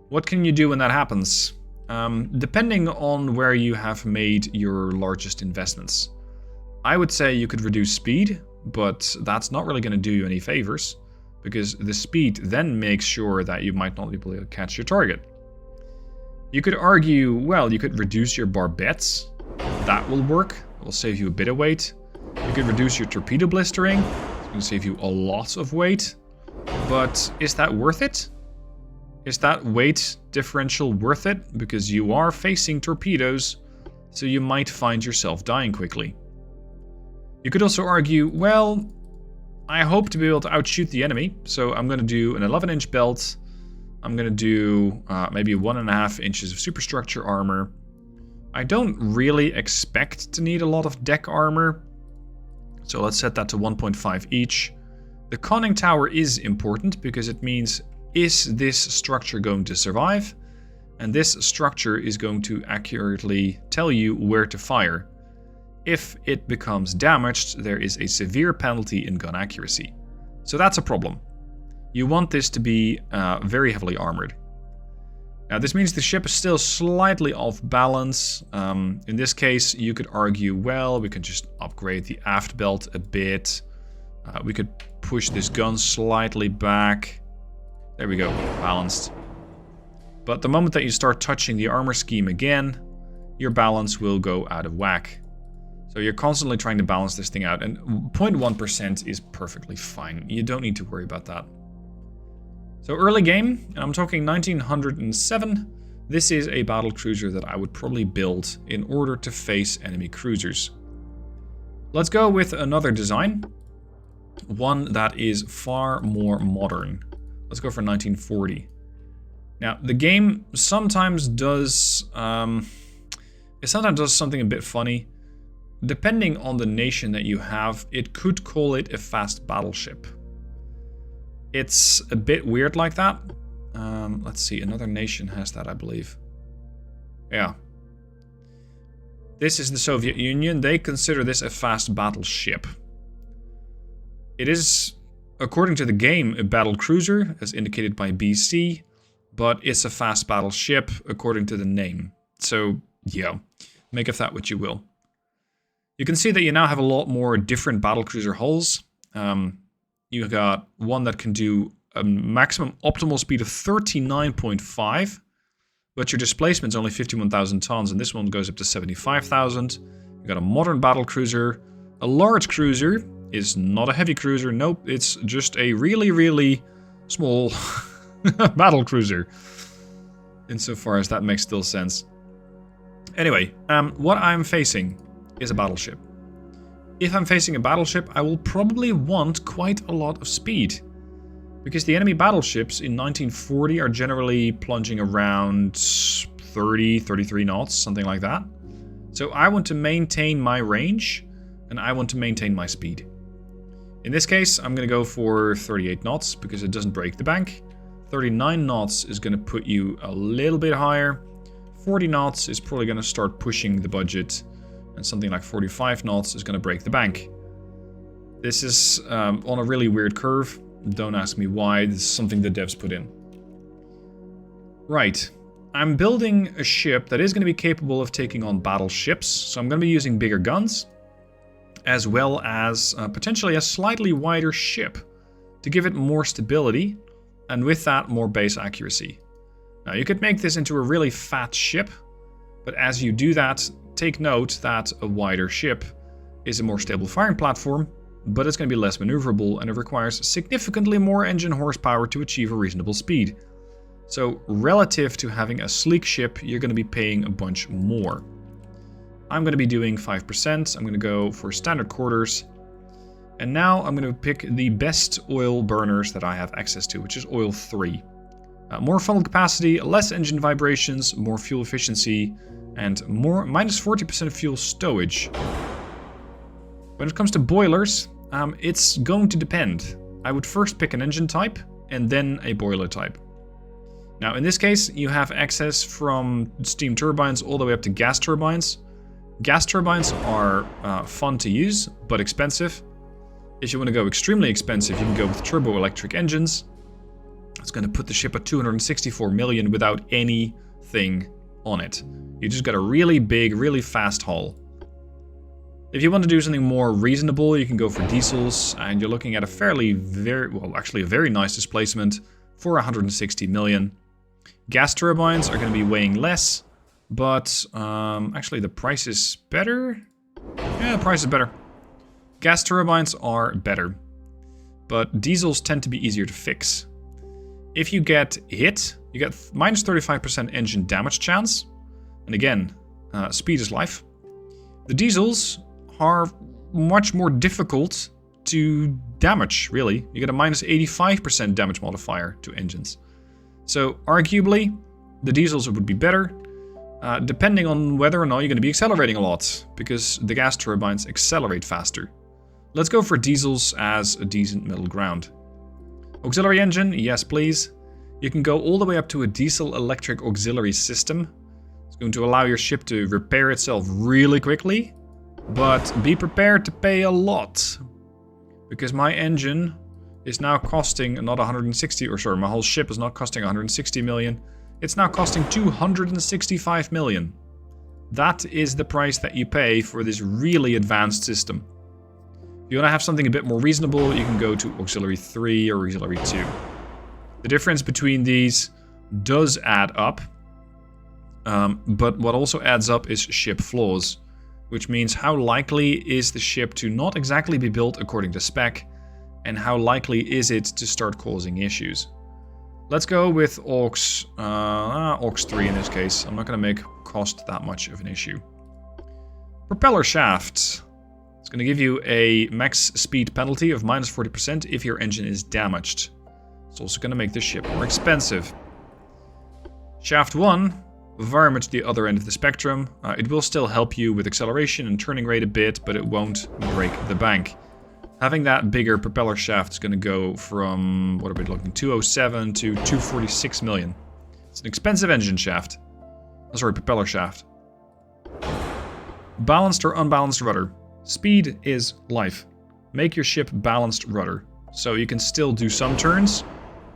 What can you do when that happens? depending on where you have made your largest investments. I would say you could reduce speed, but that's not really going to do you any favors, because the speed then makes sure that you might not be able to catch your target. You could argue, well, you could reduce your barbettes. That will work. It will save you a bit of weight. You could reduce your torpedo blistering. It's going to save you a lot of weight. But is that worth it? Is that weight differential worth it? Because you are facing torpedoes, so you might find yourself dying quickly. You could also argue, well, I hope to be able to outshoot the enemy, so I'm going to do an 11-inch belt. I'm going to do maybe 1.5 inches of superstructure armor. I don't really expect to need a lot of deck armor, so let's set that to 1.5 each. The conning tower is important because it means, is this structure going to survive? And this structure is going to accurately tell you where to fire. If it becomes damaged, there is a severe penalty in gun accuracy. So that's a problem. You want this to be very heavily armored. Now this means the ship is still slightly off balance. In this case, you could argue, well, we can just upgrade the aft belt a bit. We could push this gun slightly back. There we go, balanced. But the moment that you start touching the armor scheme again, your balance will go out of whack. So you're constantly trying to balance this thing out, and 0.1% is perfectly fine. You don't need to worry about that. So early game, and I'm talking 1907, this is a battlecruiser that I would probably build in order to face enemy cruisers. Let's go with another design, one that is far more modern. Let's go for 1940. Now, the game sometimes does, something a bit funny. Depending on the nation that you have, it could call it a fast battleship. It's a bit weird like that. Let's see, another nation has that, I believe. Yeah. This is the Soviet Union. They consider this a fast battleship. It is, according to the game, a battlecruiser, as indicated by BC, but it's a fast battleship according to the name. So, yeah, make of that what you will. You can see that you now have a lot more different battlecruiser hulls. You got one that can do a maximum optimal speed of 39.5, but your displacement is only 51,000 tons, and this one goes up to 75,000. You got a modern battlecruiser. A large cruiser is not a heavy cruiser. Nope, it's just a really, really small battlecruiser. Insofar as that makes still sense. Anyway, what I'm facing is a battleship. If I'm facing a battleship, I will probably want quite a lot of speed, because the enemy battleships in 1940 are generally plunging around 30, 33 knots, something like that. So I want to maintain my range, and I want to maintain my speed. In this case, I'm going to go for 38 knots, because it doesn't break the bank. 39 knots is going to put you a little bit higher. 40 knots is probably going to start pushing the budget. And something like 45 knots is going to break the bank. This is on a really weird curve. Don't ask me why. This is something the devs put in. Right. I'm building a ship that is going to be capable of taking on battleships. So I'm going to be using bigger guns, as well as potentially a slightly wider ship to give it more stability, and with that, more base accuracy. Now, you could make this into a really fat ship, but as you do that, take note that a wider ship is a more stable firing platform, but it's going to be less maneuverable, and it requires significantly more engine horsepower to achieve a reasonable speed. So relative to having a sleek ship, you're going to be paying a bunch more. I'm going to be doing 5%. I'm going to go for standard quarters. And now I'm going to pick the best oil burners that I have access to, which is oil 3. More funnel capacity, less engine vibrations, more fuel efficiency, and more minus 40% of fuel stowage. When it comes to boilers, it's going to depend. I would first pick an engine type and then a boiler type. Now in this case, you have access from steam turbines all the way up to gas turbines. Gas turbines are fun to use, but expensive. If you want to go extremely expensive, you can go with turbo-electric engines. It's going to put the ship at 264 million without anything on it. You just got a really big, really fast hull. If you want to do something more reasonable, you can go for diesels, and you're looking at a a very nice displacement for 160 million. Gas turbines are going to be weighing less, but actually the price is better. Yeah, the price is better. Gas turbines are better, but diesels tend to be easier to fix. If you get hit, you get minus 35% engine damage chance, and again, speed is life. The diesels are much more difficult to damage, really. You get a minus 85% damage modifier to engines. So arguably, the diesels would be better, depending on whether or not you're going to be accelerating a lot, because the gas turbines accelerate faster. Let's go for diesels as a decent middle ground. Auxiliary engine, yes please. You can go all the way up to a diesel electric auxiliary system. It's going to allow your ship to repair itself really quickly, but be prepared to pay a lot. Because my engine is now costing not 160, or sorry, my whole ship is not costing 160 million. It's now costing 265 million. That is the price that you pay for this really advanced system. If you want to have something a bit more reasonable, you can go to Auxiliary 3 or Auxiliary 2. The difference between these does add up, but what also adds up is ship flaws, which means how likely is the ship to not exactly be built according to spec, and how likely is it to start causing issues. Let's go with Aux 3 in this case. I'm not going to make cost that much of an issue. Propeller shaft. It's going to give you a max speed penalty of minus 40% if your engine is damaged. It's also going to make the ship more expensive. Shaft 1, very much the other end of the spectrum. It will still help you with acceleration and turning rate a bit, but it won't break the bank. Having that bigger propeller shaft is going to go from, what are we looking, 207 to 246 million. It's an expensive engine shaft. Oh, sorry, propeller shaft. Balanced or unbalanced rudder. Speed is life. Make your ship balanced rudder, so you can still do some turns,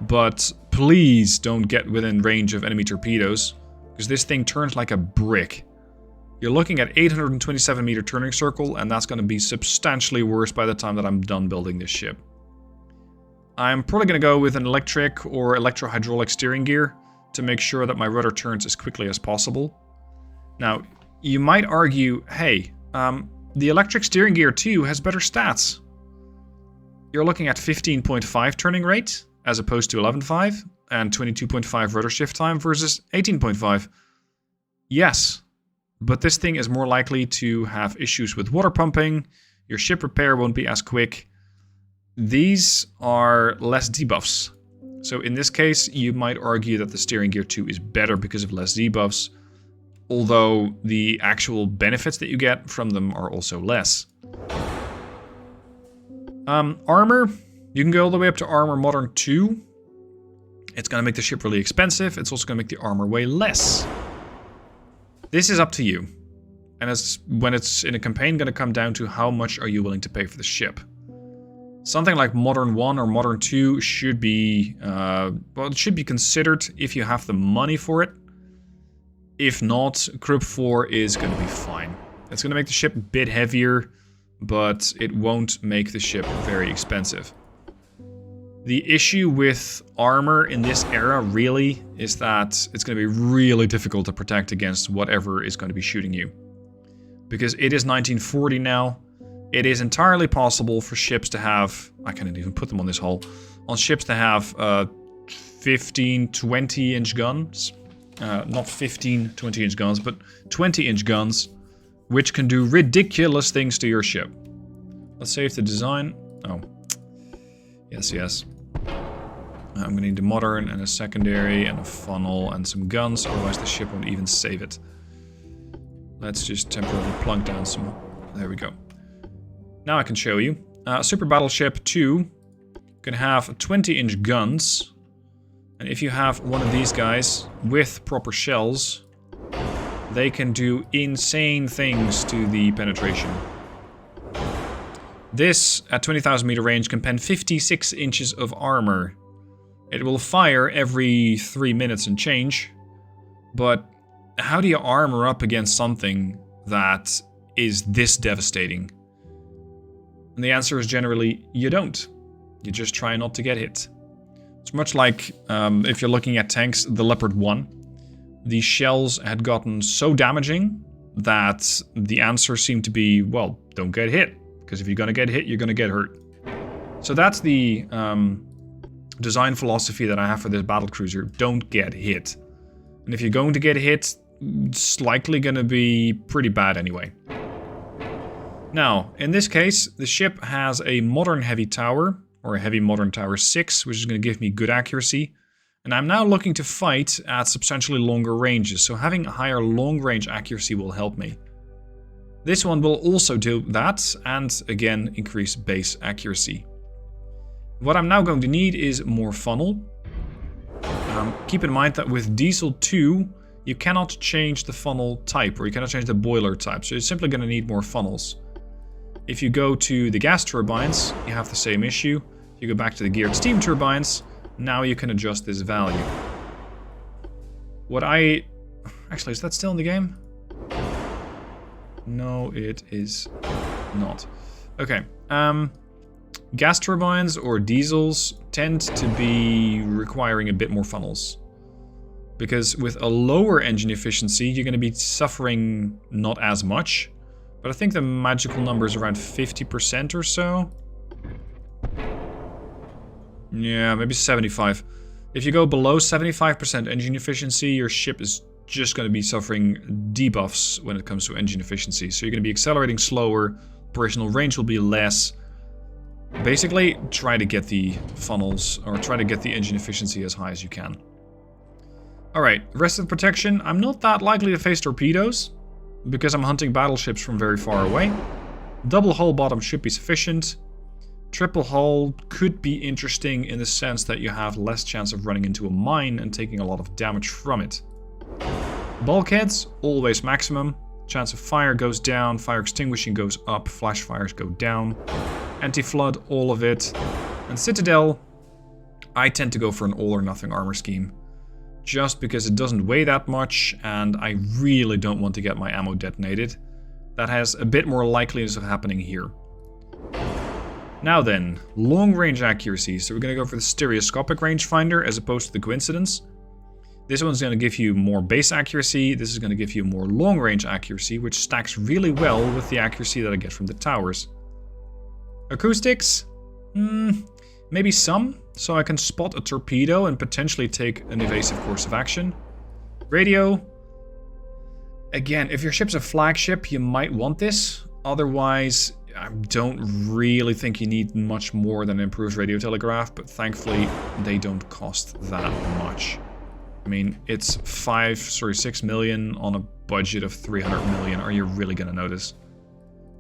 but please don't get within range of enemy torpedoes, because this thing turns like a brick. You're looking at 827 meter turning circle, and that's going to be substantially worse by the time that I'm done building this ship. I'm probably going to go with an electric or electro-hydraulic steering gear to make sure that my rudder turns as quickly as possible. Now, you might argue, hey, the electric steering gear too has better stats. You're looking at 15.5 turning rate as opposed to 11.5 and 22.5 rudder shift time versus 18.5. Yes, but this thing is more likely to have issues with water pumping. Your ship repair won't be as quick. These are less debuffs. So in this case, you might argue that the steering gear 2 is better because of less debuffs, although the actual benefits that you get from them are also less. Armor, you can go all the way up to Armor Modern 2. It's going to make the ship really expensive. It's also going to make the armor weigh less. This is up to you. And when it's in a campaign, going to come down to how much are you willing to pay for the ship. Something like Modern 1 or Modern 2 should be, well, it should be considered if you have the money for it. If not, Group 4 is going to be fine. It's going to make the ship a bit heavier, but it won't make the ship very expensive. The issue with armor in this era really is that it's going to be really difficult to protect against whatever is going to be shooting you. Because it is 1940 now, it is entirely possible for ships to have, I can't even put them on this hull, on ships to have 15, 20-inch guns. Not 15, 20-inch guns, but 20-inch guns, which can do ridiculous things to your ship. Let's save the design. Oh. Yes. I'm going to need a modern and a secondary and a funnel and some guns, otherwise the ship won't even save it. Let's just temporarily plunk down some... There we go. Now I can show you. Super Battleship 2 can have 20-inch guns. And if you have one of these guys with proper shells, they can do insane things to the penetration. This, at 20,000 meter range, can pen 56 inches of armor. It will fire every 3 minutes and change, but how do you armor up against something that is this devastating? And the answer is generally, you don't. You just try not to get hit. It's much like, if you're looking at tanks, the Leopard 1. The shells had gotten so damaging that the answer seemed to be, well, don't get hit. Because if you're going to get hit, you're going to get hurt. So that's the design philosophy that I have for this battlecruiser. Don't get hit. And if you're going to get hit, it's likely going to be pretty bad anyway. Now, in this case, the ship has a modern heavy tower, or a heavy modern tower 6, which is going to give me good accuracy. And I'm now looking to fight at substantially longer ranges, so having a higher long-range accuracy will help me. This one will also do that, and again, increase base accuracy. What I'm now going to need is more funnel. Keep in mind that with Diesel 2, you cannot change the funnel type, or you cannot change the boiler type, so you're simply going to need more funnels. If you go to the gas turbines, you have the same issue. If you go back to the geared steam turbines, now you can adjust this value. Actually, is that still in the game? No, it is not. Okay. Gas turbines or diesels tend to be requiring a bit more funnels. Because with a lower engine efficiency, you're going to be suffering not as much. But I think the magical number is around 50% or so. Yeah, maybe 75. If you go below 75% engine efficiency, your ship is just going to be suffering debuffs when it comes to engine efficiency. So you're going to be accelerating slower, operational range will be less. Basically, try to get the funnels, or try to get the engine efficiency as high as you can. Alright, rest of the protection. I'm not that likely to face torpedoes, because I'm hunting battleships from very far away. Double hull bottom should be sufficient. Triple hull could be interesting in the sense that you have less chance of running into a mine and taking a lot of damage from it. Bulkheads, always maximum. Chance of fire goes down, fire extinguishing goes up, flash fires go down. Anti-flood, all of it. And Citadel, I tend to go for an all or nothing armor scheme. Just because it doesn't weigh that much, and I really don't want to get my ammo detonated. That has a bit more likelihood of happening here. Now then, long range accuracy. So we're going to go for the stereoscopic rangefinder as opposed to the coincidence. This one's going to give you more base accuracy. This is going to give you more long range accuracy, which stacks really well with the accuracy that I get from the towers. Acoustics? Maybe some, so I can spot a torpedo and potentially take an evasive course of action. Radio. Again, if your ship's a flagship, you might want this. Otherwise, I don't really think you need much more than an improved radio telegraph, but thankfully, they don't cost that much. I mean, it's 6 million on a budget of 300 million. Are you really going to notice?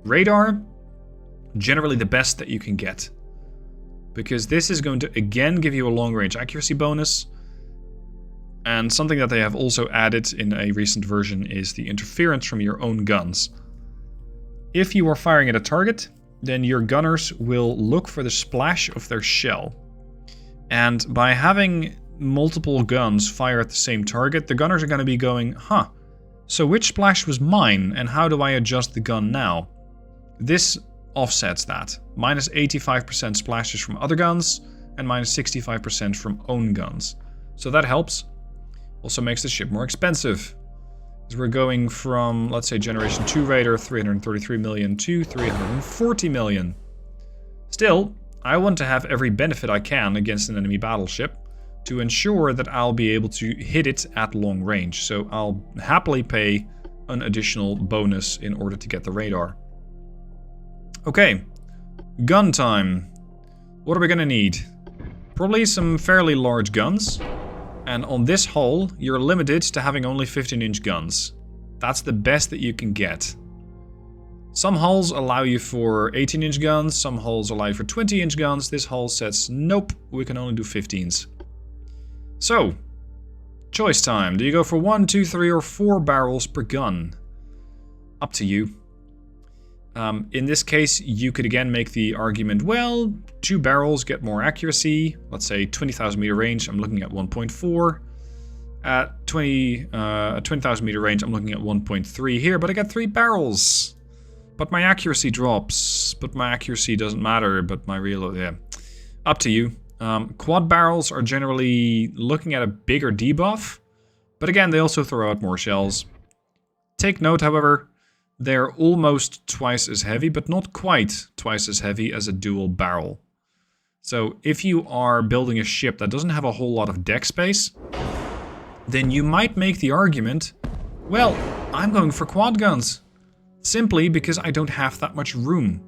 Radar, generally the best that you can get. Because this is going to, again, give you a long-range accuracy bonus. And something that they have also added in a recent version is the interference from your own guns. If you are firing at a target, then your gunners will look for the splash of their shell. And by having multiple guns fire at the same target, the gunners are going to be going, huh, so which splash was mine, and how do I adjust the gun now? This offsets that. Minus 85% splashes from other guns, and minus 65% from own guns. So that helps. Also makes the ship more expensive. Because we're going from, let's say, Generation 2 Raider, 333 million to 340 million. Still, I want to have every benefit I can against an enemy battleship to ensure that I'll be able to hit it at long range. So I'll happily pay an additional bonus in order to get the radar. Okay, gun time. What are we gonna need? Probably some fairly large guns. And on this hull, you're limited to having only 15-inch guns. That's the best that you can get. Some hulls allow you for 18-inch guns, some hulls allow you for 20-inch guns. This hull says, nope, we can only do 15s. So, choice time. Do you go for 1, 2, 3, or 4 barrels per gun? Up to you. In this case, you could again make the argument, well, 2 barrels get more accuracy. Let's say 20,000 meter range, I'm looking at 1.4. At 20,000 meter range, I'm looking at 1.3 here, but I get 3 barrels. But my accuracy drops. But my accuracy doesn't matter, but my reload, yeah. Up to you. Quad barrels are generally looking at a bigger debuff, but again, they also throw out more shells. Take note, however, they're almost twice as heavy, but not quite twice as heavy as a dual barrel. So if you are building a ship that doesn't have a whole lot of deck space, then you might make the argument, well, I'm going for quad guns. Simply because I don't have that much room.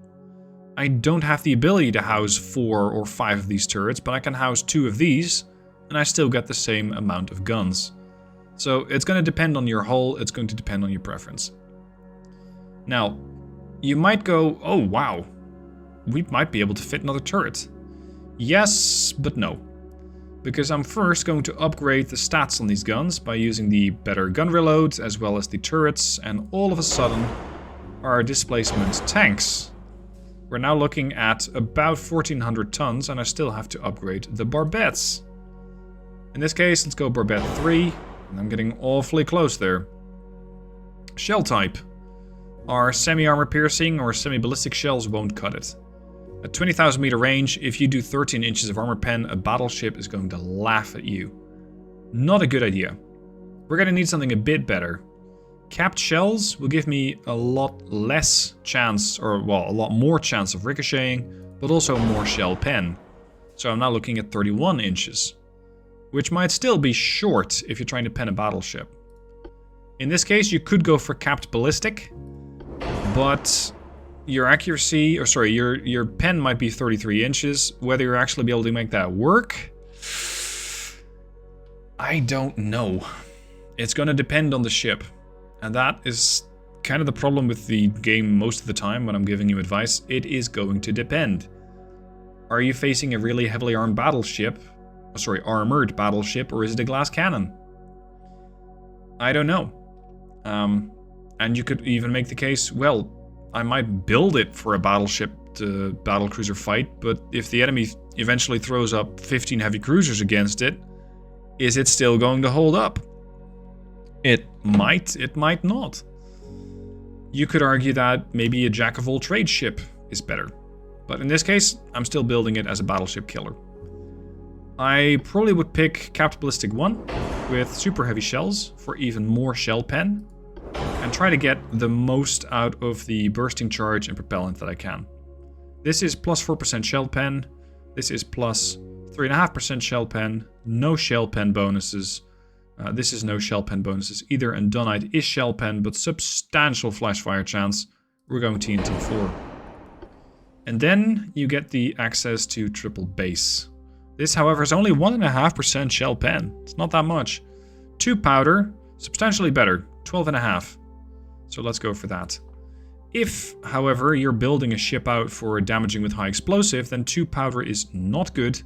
I don't have the ability to house 4 or 5 of these turrets, but I can house 2 of these, and I still get the same amount of guns. So it's going to depend on your hull, it's going to depend on your preference. Now, you might go, oh wow, we might be able to fit another turret. Yes, but no. Because I'm first going to upgrade the stats on these guns by using the better gun reloads as well as the turrets, and all of a sudden, our displacement tanks. We're now looking at about 1400 tons, and I still have to upgrade the barbettes. In this case, let's go barbette 3, and I'm getting awfully close there. Shell type. Our semi-armor piercing or semi-ballistic shells won't cut it. At 20,000 meter range, if you do 13 inches of armor pen, a battleship is going to laugh at you. Not a good idea. We're going to need something a bit better. Capped shells will give me a lot less chance, or well, a lot more chance of ricocheting, but also more shell pen. So I'm now looking at 31 inches, which might still be short if you're trying to pen a battleship. In this case, you could go for capped ballistic, but your accuracy, or sorry, your pen might be 33 inches. Whether you're actually be able to make that work, I don't know. It's going to depend on the ship. And that is kind of the problem with the game most of the time when I'm giving you advice. It is going to depend. Are you facing a really heavily armed battleship? Sorry, armored battleship, or is it a glass cannon? I don't know. And you could even make the case, well, I might build it for a battleship to battlecruiser fight, but if the enemy eventually throws up 15 heavy cruisers against it, is it still going to hold up? It might not. You could argue that maybe a jack-of-all-trades ship is better. But in this case, I'm still building it as a battleship killer. I probably would pick Capped Ballistic 1 with super heavy shells for even more shell pen, and try to get the most out of the bursting charge and propellant that I can. This is plus 4% shell pen. This is plus 3.5% shell pen. No shell pen bonuses. This is no shell pen bonuses either, and Dunite is shell pen, but substantial flash fire chance. We're going TNT 4. And then you get the access to triple base. This, however, is only 1.5% shell pen. It's not that much. 2 powder, substantially better, 12.5. So let's go for that. If, however, you're building a ship out for damaging with high explosive, then 2 powder is not good,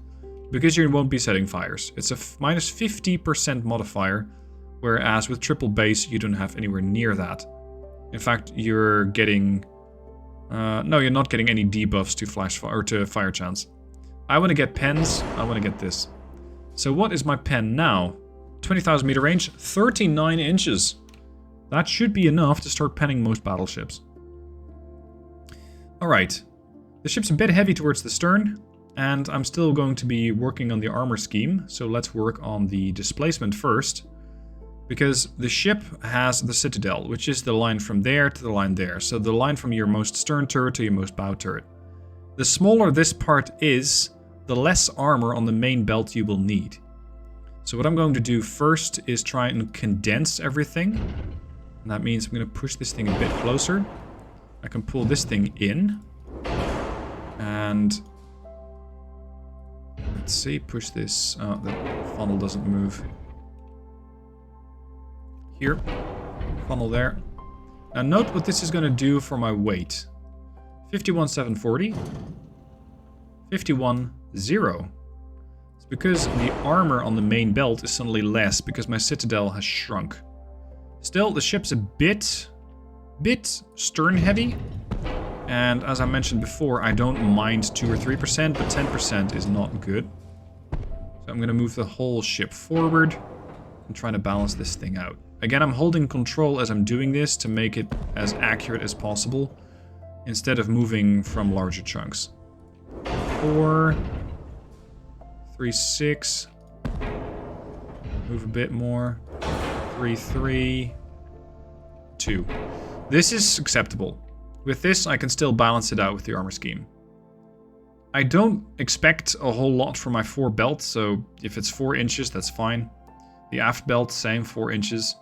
because you won't be setting fires. It's a minus 50% modifier, whereas with triple base, you don't have anywhere near that. In fact, you're getting... no, you're not getting any debuffs to flash fire or to fire chance. I want to get pens. I want to get this. So what is my pen now? 20,000 meter range, 39 inches. That should be enough to start penning most battleships. Alright. The ship's a bit heavy towards the stern, and I'm still going to be working on the armor scheme, so let's work on the displacement first. Because the ship has the citadel, which is the line from there to the line there. So the line from your most stern turret to your most bow turret. The smaller this part is, the less armor on the main belt you will need. So what I'm going to do first is try and condense everything. And that means I'm going to push this thing a bit closer. I can pull this thing in. And let's see, push this. Oh, the funnel doesn't move. Here. Funnel there. Now note what this is going to do for my weight. 51,740. 51,0. It's because the armor on the main belt is suddenly less because my citadel has shrunk. Still, the ship's a bit stern heavy. And as I mentioned before, I don't mind 2 or 3%, but 10% is not good. So I'm going to move the whole ship forward. I'm trying to balance this thing out. Again, I'm holding control as I'm doing this to make it as accurate as possible, instead of moving from larger chunks. 4, 3, 6. Move a bit more. 3, 3, 2. This is acceptable. With this, I can still balance it out with the armor scheme. I don't expect a whole lot from my 4 belts, so if it's 4 inches, that's fine. The aft belt, same, 4 inches.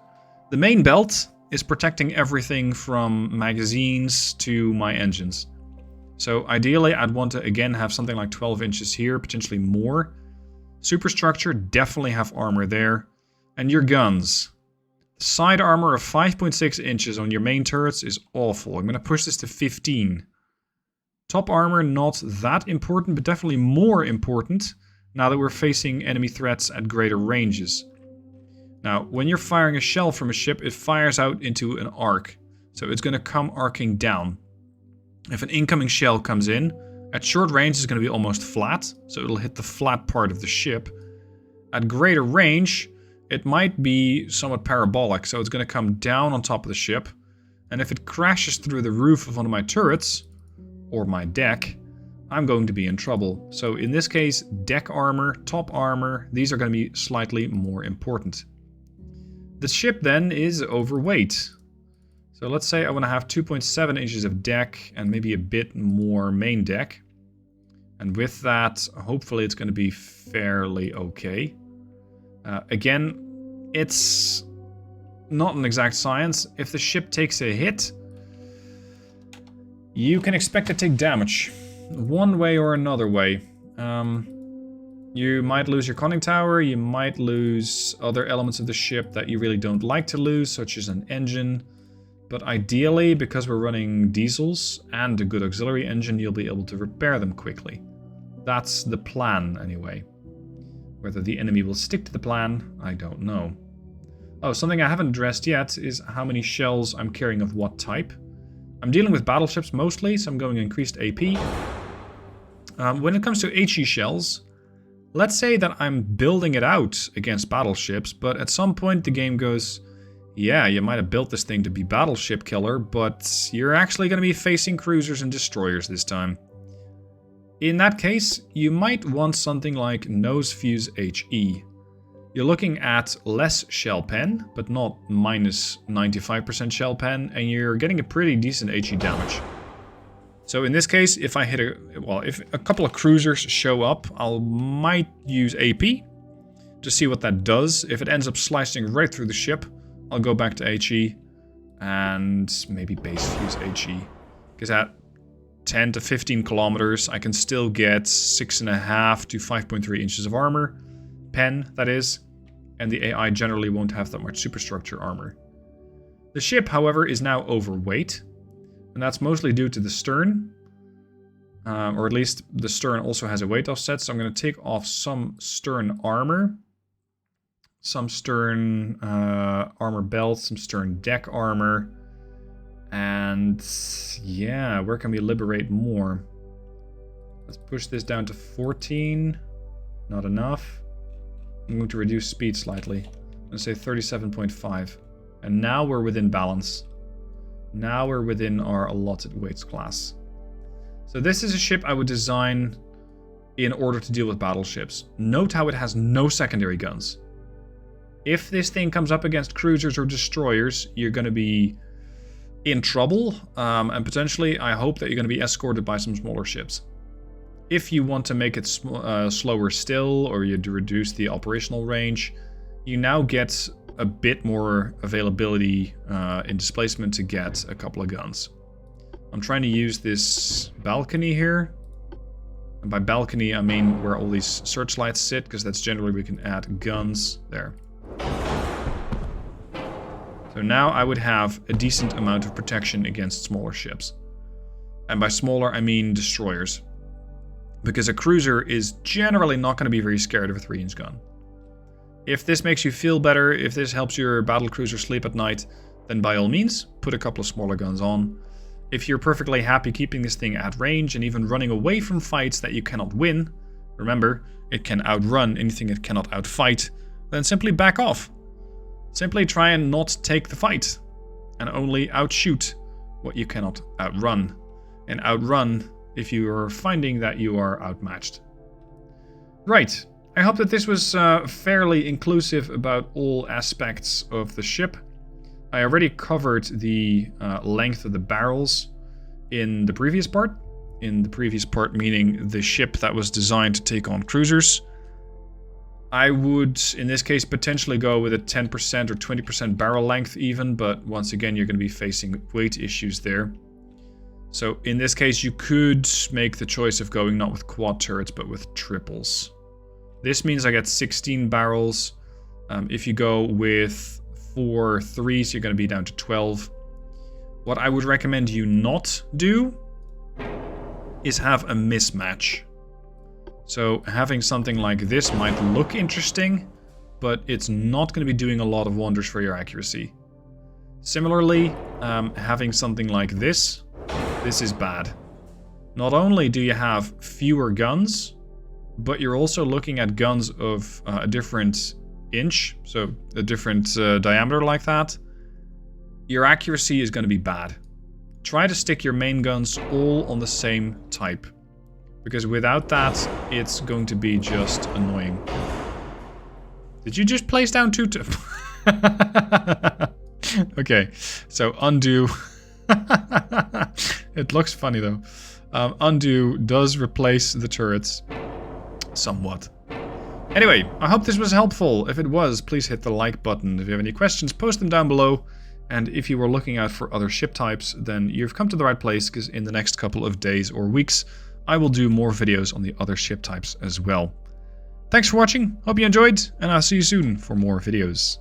The main belt is protecting everything from magazines to my engines. So ideally, I'd want to, again, have something like 12 inches here, potentially more. Superstructure, definitely have armor there. And your guns. Side armor of 5.6 inches on your main turrets is awful. I'm going to push this to 15. Top armor, not that important, but definitely more important now that we're facing enemy threats at greater ranges. Now, when you're firing a shell from a ship, it fires out into an arc. So it's going to come arcing down. If an incoming shell comes in, at short range it's going to be almost flat, so it'll hit the flat part of the ship. At greater range, it might be somewhat parabolic, so it's going to come down on top of the ship. And if it crashes through the roof of one of my turrets, or my deck, I'm going to be in trouble. So in this case, deck armor, top armor, these are going to be slightly more important. The ship then is overweight. So let's say I want to have 2.7 inches of deck and maybe a bit more main deck. And with that, hopefully it's going to be fairly okay. Again, it's not an exact science. If the ship takes a hit, you can expect to take damage. One way or another way. You might lose your conning tower, you might lose other elements of the ship that you really don't like to lose, such as an engine. But ideally, because we're running diesels and a good auxiliary engine, you'll be able to repair them quickly. That's the plan, anyway. Whether the enemy will stick to the plan, I don't know. Oh, something I haven't addressed yet is how many shells I'm carrying of what type. I'm dealing with battleships mostly, so I'm going increased AP. When it comes to HE shells, let's say that I'm building it out against battleships, but at some point the game goes, yeah, you might have built this thing to be battleship killer, but you're actually going to be facing cruisers and destroyers this time. In that case, you might want something like Nose Fuse HE. You're looking at less shell pen, but not minus 95% shell pen, and you're getting a pretty decent HE damage. So in this case, if I hit if a couple of cruisers show up, I might use AP to see what that does. If it ends up slicing right through the ship, I'll go back to HE and maybe base fuse HE. Because at 10 to 15 kilometers, I can still get 6.5 to 5.3 inches of armor. Pen, that is. And the AI generally won't have that much superstructure armor. The ship, however, is now overweight. And that's mostly due to the stern. Or at least the stern also has a weight offset. So I'm going to take off some stern armor. Some stern armor belts. Some stern deck armor. And yeah, where can we liberate more? Let's push this down to 14. Not enough. I'm going to reduce speed slightly. I'm going to say 37.5. And now we're within balance. Now we're within our allotted weights class. So this is a ship I would design in order to deal with battleships. Note how it has no secondary guns. If this thing comes up against cruisers or destroyers, you're going to be in trouble. And potentially, I hope that you're going to be escorted by some smaller ships. If you want to make it slower still, or you reduce the operational range, you now get a bit more availability in displacement to get a couple of guns. I'm trying to use this balcony here. And by balcony, I mean where all these searchlights sit, because that's generally we can add guns there. So now I would have a decent amount of protection against smaller ships. And by smaller, I mean destroyers. Because a cruiser is generally not going to be very scared of a 3-inch gun. If this makes you feel better, if this helps your battlecruiser sleep at night, then by all means, put a couple of smaller guns on. If you're perfectly happy keeping this thing at range and even running away from fights that you cannot win, remember, it can outrun anything it cannot outfight, then simply back off. Simply try and not take the fight, and only outshoot what you cannot outrun. And outrun if you are finding that you are outmatched. Right, I hope that this was fairly inclusive about all aspects of the ship. I already covered the length of the barrels in the previous part. In the previous part, meaning the ship that was designed to take on cruisers. I would, in this case, potentially go with a 10% or 20% barrel length even, but once again, you're going to be facing weight issues there. So in this case, you could make the choice of going not with quad turrets, but with triples. This means I get 16 barrels. If you go with 4 threes, you're going to be down to 12. What I would recommend you not do is have a mismatch. So having something like this might look interesting, but it's not going to be doing a lot of wonders for your accuracy. Similarly, having something like this is bad. Not only do you have fewer guns, but you're also looking at guns of a different inch, so a different diameter like that. Your accuracy is going to be bad. Try to stick your main guns all on the same type. Because without that, it's going to be just annoying. Did you just place down 2 Okay, so undo. It looks funny though. Undo does replace the turrets somewhat. Anyway, I hope this was helpful. If it was, please hit the like button. If you have any questions, post them down below. And if you were looking out for other ship types, then you've come to the right place, because in the next couple of days or weeks, I will do more videos on the other ship types as well. Thanks for watching, hope you enjoyed, and I'll see you soon for more videos.